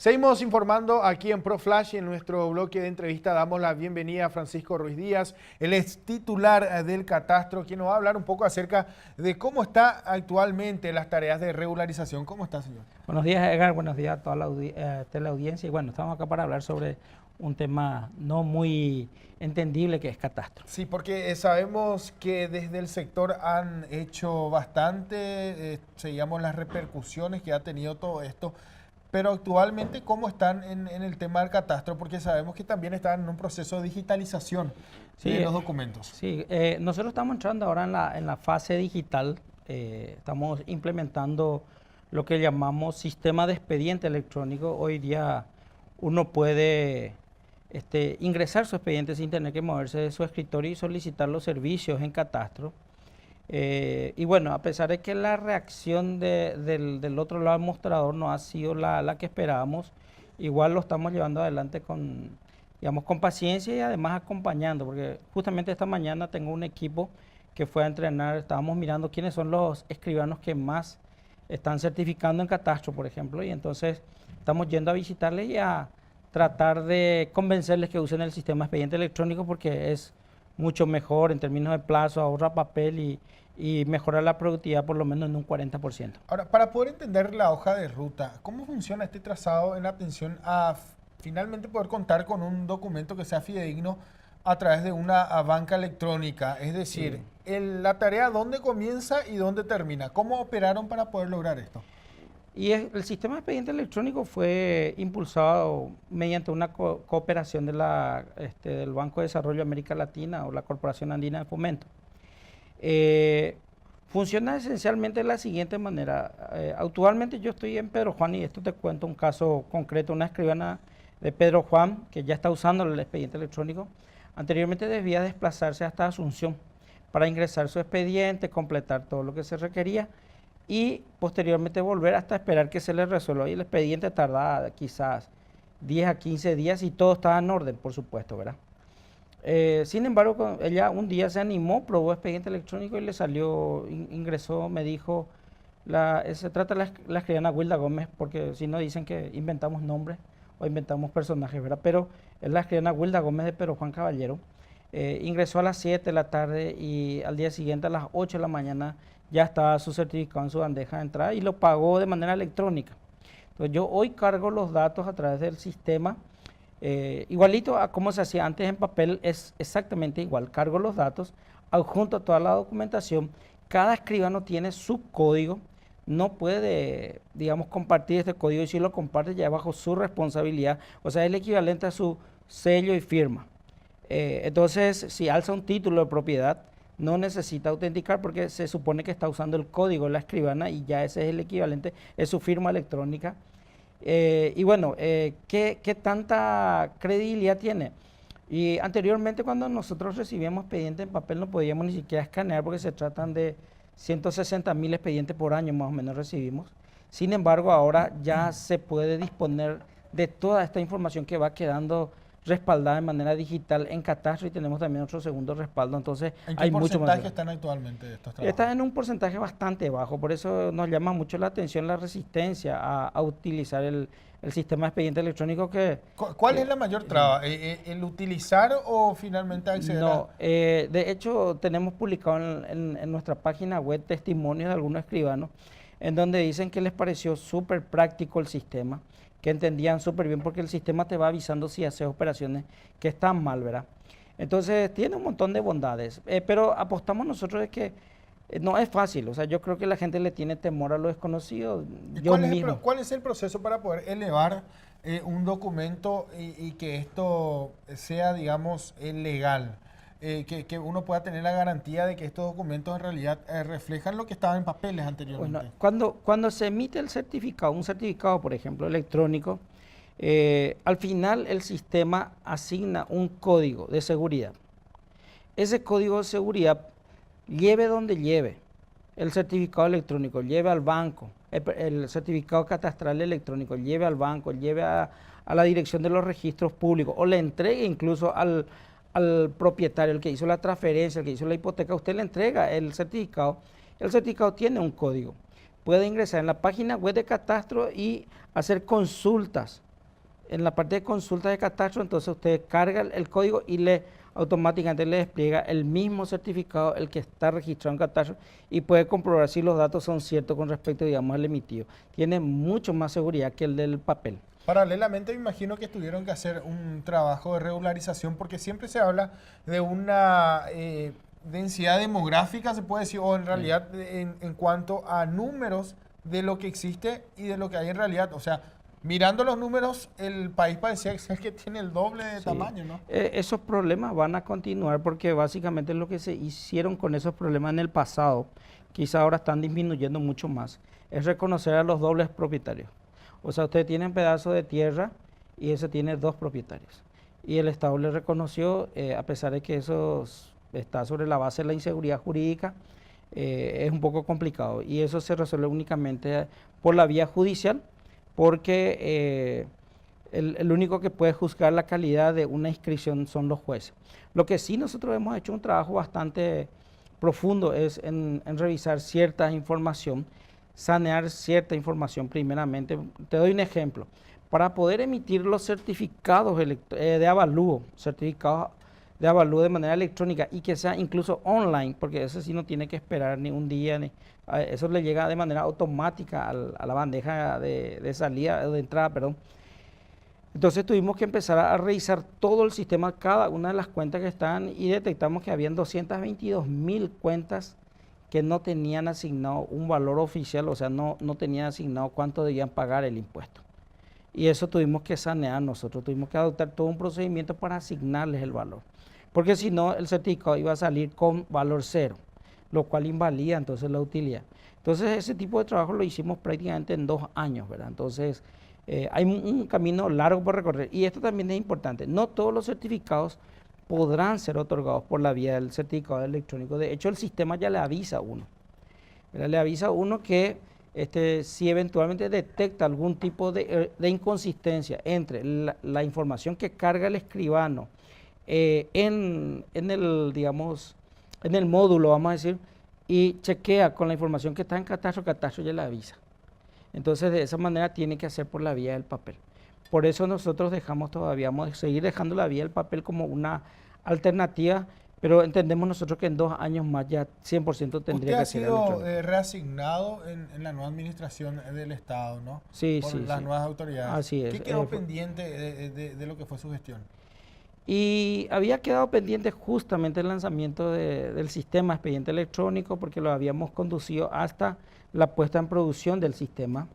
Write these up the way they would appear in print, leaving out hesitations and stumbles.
Seguimos informando aquí en ProFlash y en nuestro bloque de entrevista damos la bienvenida a Francisco Ruiz Díaz, él es titular del Catastro, quien nos va a hablar un poco acerca de cómo está actualmente las tareas de regularización. ¿Cómo está, señor? Buenos días, Edgar. Buenos días a toda la teleaudiencia. Y bueno, estamos acá para hablar sobre un tema no muy entendible que es catastro. Sí, porque sabemos que desde el sector han hecho bastante, seguíamos las repercusiones que ha tenido todo esto. Pero actualmente, ¿cómo están en el tema del catastro? Porque sabemos que también están en un proceso de digitalización de los documentos. Sí, nosotros estamos entrando ahora en la fase digital. Estamos implementando lo que llamamos sistema de expediente electrónico. Hoy día uno puede ingresar su expediente sin tener que moverse de su escritorio y solicitar los servicios en catastro. Y bueno, a pesar de que la reacción del otro lado del mostrador no ha sido la que esperábamos, igual lo estamos llevando adelante con, digamos, con paciencia y además acompañando, porque justamente esta mañana tengo un equipo que fue a entrenar, estábamos mirando quiénes son los escribanos que más están certificando en catastro, por ejemplo, y entonces estamos yendo a visitarles y a tratar de convencerles que usen el sistema de expediente electrónico porque es mucho mejor en términos de plazo, ahorra papel y mejora la productividad por lo menos en un 40%. Ahora, para poder entender la hoja de ruta, ¿cómo funciona este trazado en atención a finalmente poder contar con un documento que sea fidedigno a través de una banca electrónica? Es decir, la tarea, ¿dónde comienza y dónde termina? ¿Cómo operaron para poder lograr esto? Y el sistema de expediente electrónico fue impulsado mediante una cooperación del Banco de Desarrollo de América Latina o la Corporación Andina de Fomento. Funciona esencialmente de la siguiente manera. Actualmente yo estoy en Pedro Juan y esto te cuento un caso concreto, una escribana de Pedro Juan que ya está usando el expediente electrónico. Anteriormente debía desplazarse hasta Asunción para ingresar su expediente, completar todo lo que se requería y posteriormente volver hasta esperar que se le resuelva. Y el expediente tardaba quizás 10 a 15 días y todo estaba en orden, por supuesto, ¿verdad? Sin embargo, ella un día se animó, probó expediente electrónico y le salió, ingresó, me dijo, se trata de la escribana Wilda Gómez, porque si no dicen que inventamos nombres o inventamos personajes, ¿verdad? Pero es la escribana Wilda Gómez de Pedro Juan Caballero. Ingresó a las 7 de la tarde y al día siguiente a las 8 de la mañana ya estaba su certificado en su bandeja de entrada y lo pagó de manera electrónica. Entonces yo hoy cargo los datos a través del sistema, igualito a como se hacía antes en papel, es exactamente igual. Cargo los datos, adjunto toda la documentación, cada escribano tiene su código, no puede, digamos, compartir este código y si lo comparte ya bajo su responsabilidad, o sea, es el equivalente a su sello y firma. Entonces, si alza un título de propiedad, no necesita autenticar porque se supone que está usando el código de la escribana y ya ese es el equivalente, es su firma electrónica. Y bueno, ¿qué tanta credibilidad tiene? Y anteriormente cuando nosotros recibíamos expedientes en papel no podíamos ni siquiera escanear porque se tratan de 160.000 expedientes por año más o menos recibimos. Sin embargo, ahora ya se puede disponer de toda esta información que va quedando respaldada de manera digital en catastro y tenemos también otro segundo respaldo, entonces ¿En qué porcentaje están actualmente estos trabajos? Están en un porcentaje bastante bajo, por eso nos llama mucho la atención la resistencia a utilizar el sistema de expediente electrónico que... ¿Cuál es la mayor traba? ¿El utilizar o finalmente acceder No, de hecho tenemos publicado en nuestra página web testimonios de algunos escribanos en donde dicen que les pareció súper práctico el sistema, que entendían súper bien porque el sistema te va avisando si haces operaciones que están mal, ¿verdad? Entonces tiene un montón de bondades, pero apostamos nosotros de que no es fácil, o sea, yo creo que la gente le tiene temor a lo desconocido. Yo mismo. ¿Cuál es el proceso para poder elevar un documento y que esto sea, digamos, legal? Que uno pueda tener la garantía de que estos documentos en realidad reflejan lo que estaba en papeles anteriormente. Bueno, cuando se emite el certificado, un certificado, por ejemplo, electrónico, al final el sistema asigna un código de seguridad. Ese código de seguridad, lleve donde lleve el certificado electrónico, lleve al banco, el certificado catastral electrónico, lleve al banco, lleve a la dirección de los registros públicos o le entregue incluso al propietario, el que hizo la transferencia, el que hizo la hipoteca, usted le entrega el certificado tiene un código. Puede ingresar en la página web de Catastro y hacer consultas en la parte de consulta de catastro, entonces usted carga el código y automáticamente le despliega el mismo certificado, el que está registrado en catastro, y puede comprobar si los datos son ciertos con respecto, digamos, al emitido. Tiene mucho más seguridad que el del papel. Paralelamente, me imagino que tuvieron que hacer un trabajo de regularización porque siempre se habla de una densidad demográfica, se puede decir, o en realidad en cuanto a números de lo que existe y de lo que hay en realidad. O sea, mirando los números, el país parecía ser que tiene el doble de tamaño, ¿no? Esos problemas van a continuar porque básicamente lo que se hicieron con esos problemas en el pasado, quizá ahora están disminuyendo mucho más, es reconocer a los dobles propietarios. O sea, usted tiene un pedazo de tierra y ese tiene dos propietarios. Y el Estado le reconoció, a pesar de que eso está sobre la base de la inseguridad jurídica, es un poco complicado. Y eso se resuelve únicamente por la vía judicial, porque el único que puede juzgar la calidad de una inscripción son los jueces. Lo que sí nosotros hemos hecho un trabajo bastante profundo es en revisar cierta información, sanear cierta información primeramente. Te doy un ejemplo. Para poder emitir los certificados de avalúo, certificados de avalúo de manera electrónica y que sea incluso online, porque eso sí no tiene que esperar ni un día, eso le llega de manera automática a la bandeja de salida, de entrada, perdón. Entonces tuvimos que empezar a revisar todo el sistema, cada una de las cuentas que están, y detectamos que habían 222.000 cuentas que no tenían asignado un valor oficial, o sea, no tenían asignado cuánto debían pagar el impuesto. Y eso tuvimos que sanear nosotros, tuvimos que adoptar todo un procedimiento para asignarles el valor. Porque si no, el certificado iba a salir con valor cero, lo cual invalida entonces la utilidad. Entonces, ese tipo de trabajo lo hicimos prácticamente en 2 años, ¿verdad? Entonces, hay un camino largo por recorrer. Y esto también es importante. No todos los certificados podrán ser otorgados por la vía del certificado electrónico. De hecho, el sistema ya le avisa a uno. ¿Verdad? Le avisa a uno que si eventualmente detecta algún tipo de inconsistencia entre la información que carga el escribano en el módulo, vamos a decir, y chequea con la información que está en catastro, catastro ya le avisa. Entonces, de esa manera tiene que hacer por la vía del papel. Por eso nosotros vamos a seguir dejando la vía del papel como una alternativa, pero entendemos nosotros que en 2 años más ya 100% tendría que ser electrónico. Usted ha sido reasignado en la nueva administración del Estado, ¿no? Sí, por sí, las sí. nuevas autoridades. Así es. ¿Qué quedó pendiente de lo que fue su gestión? Y había quedado pendiente justamente el lanzamiento del sistema expediente electrónico, porque lo habíamos conducido hasta la puesta en producción del sistema.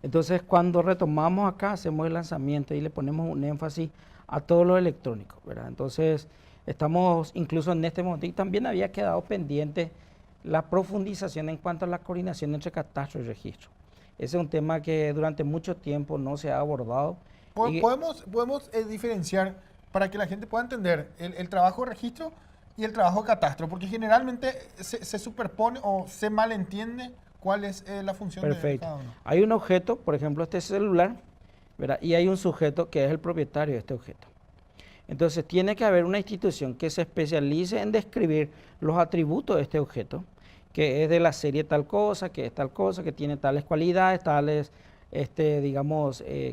Entonces, cuando retomamos acá, hacemos el lanzamiento y le ponemos un énfasis a todo lo electrónico, ¿verdad? Entonces, estamos incluso en este momento, y también había quedado pendiente la profundización en cuanto a la coordinación entre catastro y registro. Ese es un tema que durante mucho tiempo no se ha abordado. Podemos diferenciar para que la gente pueda entender el trabajo de registro y el trabajo de catastro, porque generalmente se superpone o se malentiende cuál es la función de cada uno. Hay un objeto, por ejemplo, este celular, ¿verdad? Y hay un sujeto que es el propietario de este objeto. Entonces, tiene que haber una institución que se especialice en describir los atributos de este objeto, que es de la serie tal cosa, que es tal cosa, que tiene tales cualidades, tales,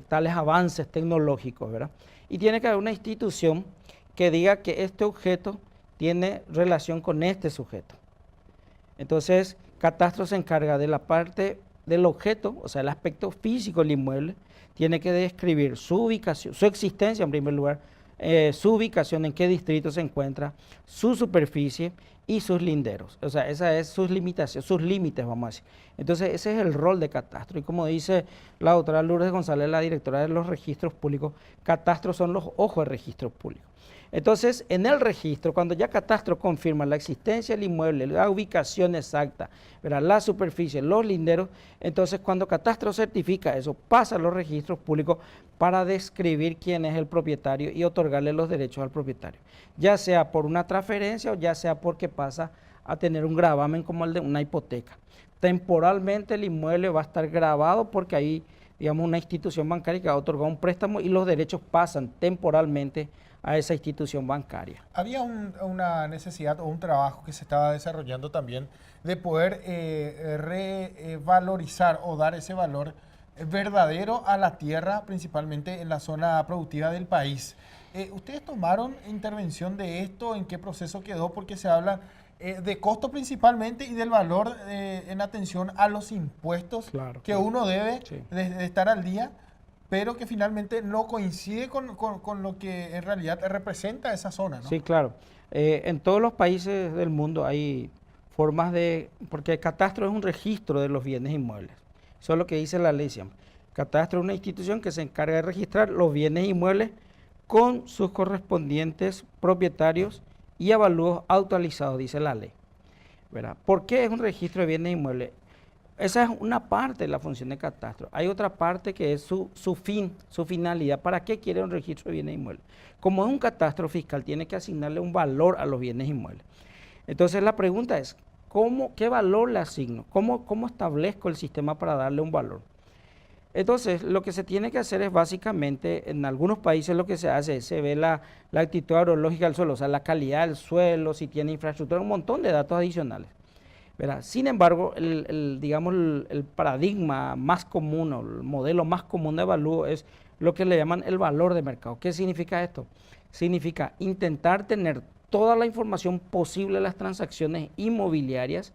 tales avances tecnológicos, ¿verdad? Y tiene que haber una institución que diga que este objeto tiene relación con este sujeto. Entonces, catastro se encarga de la parte del objeto, o sea, el aspecto físico del inmueble, tiene que describir su ubicación, su existencia en primer lugar, su ubicación, en qué distrito se encuentra, su superficie y sus linderos. O sea, esa es sus limitaciones, sus límites, vamos a decir. Entonces, ese es el rol de catastro. Y como dice la doctora Lourdes González, la directora de los registros públicos, catastro son los ojos de registros públicos. Entonces, en el registro, cuando ya catastro confirma la existencia del inmueble, la ubicación exacta, ¿verdad?, la superficie, los linderos, entonces cuando catastro certifica eso, pasa a los registros públicos para describir quién es el propietario y otorgarle los derechos al propietario, ya sea por una transferencia o ya sea porque pasa a tener un gravamen como el de una hipoteca. Temporalmente el inmueble va a estar grabado porque hay, digamos, una institución bancaria que ha otorgado un préstamo y los derechos pasan temporalmente a esa institución bancaria. Había una necesidad o un trabajo que se estaba desarrollando también de poder revalorizar o dar ese valor verdadero a la tierra, principalmente en la zona productiva del país. ¿Ustedes tomaron intervención de esto? ¿En qué proceso quedó? Porque se habla de costo principalmente y del valor en atención a los impuestos que uno debe de estar al día, pero que finalmente no coincide con lo que en realidad representa esa zona, ¿no? Sí, claro. En todos los países del mundo hay formas porque el catastro es un registro de los bienes inmuebles. Eso es lo que dice la ley siempre. Catastro es una institución que se encarga de registrar los bienes inmuebles con sus correspondientes propietarios y avalúos actualizados, dice la ley, ¿verdad? ¿Por qué es un registro de bienes inmuebles? Esa es una parte de la función de catastro. Hay otra parte que es su fin, su finalidad. ¿Para qué quiere un registro de bienes inmuebles? Como es un catastro fiscal, tiene que asignarle un valor a los bienes inmuebles. Entonces la pregunta es, ¿qué valor le asigno? ¿Cómo establezco el sistema para darle un valor? Entonces, lo que se tiene que hacer es básicamente, en algunos países lo que se hace es, se ve la actitud aerológica del suelo, o sea, la calidad del suelo, si tiene infraestructura, un montón de datos adicionales, ¿verdad? Sin embargo, digamos, el paradigma más común o el modelo más común de evalúo es lo que le llaman el valor de mercado. ¿Qué significa esto? Significa intentar tener toda la información posible de las transacciones inmobiliarias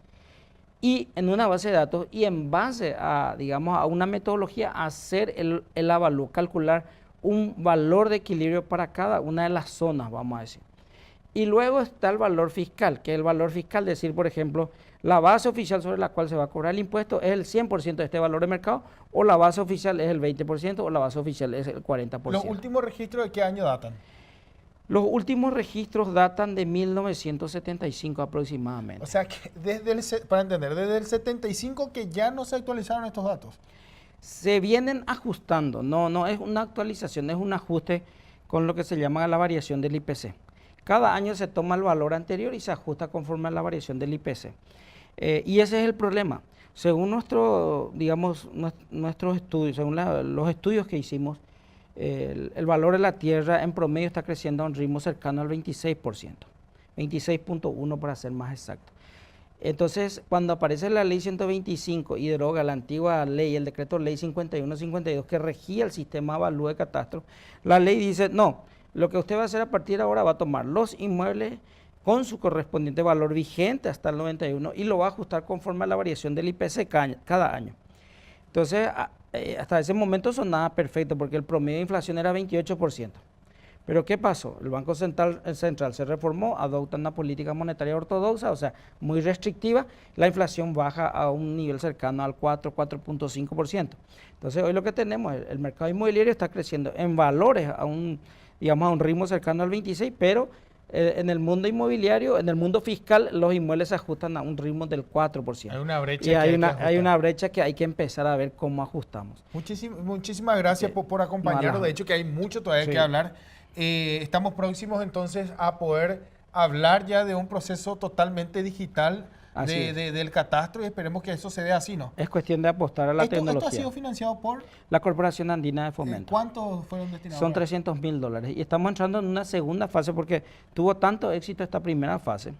y en una base de datos y en base a, digamos, a una metodología hacer el avalúo, calcular un valor de equilibrio para cada una de las zonas, vamos a decir. Y luego está el valor fiscal, que es el valor fiscal, decir, por ejemplo, la base oficial sobre la cual se va a cobrar el impuesto es el 100% de este valor de mercado, o la base oficial es el 20%, o la base oficial es el 40%. ¿Los últimos registros de qué año datan? Los últimos registros datan de 1975 aproximadamente. O sea, que para entender, desde el 75 que ya no se actualizaron estos datos. Se vienen ajustando, no es una actualización, es un ajuste con lo que se llama la variación del IPC. Cada año se toma el valor anterior y se ajusta conforme a la variación del IPC. Y ese es el problema. Según nuestros estudios, según los estudios que hicimos, el valor de la tierra en promedio está creciendo a un ritmo cercano al 26%, 26.1 para ser más exacto. Entonces, cuando aparece la ley 125 y deroga la antigua ley, el decreto ley 51-52 que regía el sistema de avalúo de catastro, la ley dice, no, lo que usted va a hacer a partir de ahora va a tomar los inmuebles con su correspondiente valor vigente hasta el 91 y lo va a ajustar conforme a la variación del IPC cada año. Entonces, hasta ese momento sonaba perfecto porque el promedio de inflación era 28%. Pero ¿qué pasó? El Banco Central se reformó, adopta una política monetaria ortodoxa, o sea, muy restrictiva, la inflación baja a un nivel cercano al 4.5%. Entonces, hoy lo que tenemos, el mercado inmobiliario está creciendo en valores a un ritmo cercano al 26%, pero en el mundo inmobiliario, en el mundo fiscal, los inmuebles se ajustan a un ritmo del 4%. Hay una brecha. Y hay una brecha que hay que empezar a ver cómo ajustamos. Muchísimas gracias por acompañarnos. De hecho, que hay mucho todavía que hablar. Estamos próximos entonces a poder hablar ya de un proceso totalmente digital del catastro y esperemos que eso se dé así, ¿no? Es cuestión de apostar a la tecnología. ¿Esto ha sido financiado por? La Corporación Andina de Fomento. ¿Cuántos fueron destinados? Son $300.000 y estamos entrando en una segunda fase porque tuvo tanto éxito esta primera fase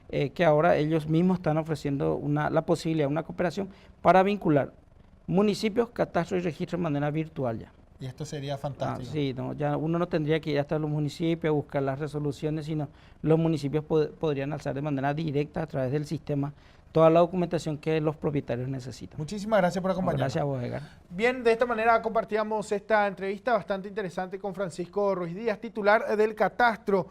que ahora ellos mismos están ofreciendo la posibilidad de una cooperación para vincular municipios, catastro y registro de manera virtual ya. Y esto sería fantástico. Sí, no, ya uno no tendría que ir hasta los municipios a buscar las resoluciones, sino los municipios podrían alzar de manera directa a través del sistema toda la documentación que los propietarios necesitan. Muchísimas gracias por acompañarnos. Gracias a vos, Edgar. Bien, de esta manera compartíamos esta entrevista bastante interesante con Francisco Ruiz Díaz, titular del Catastro.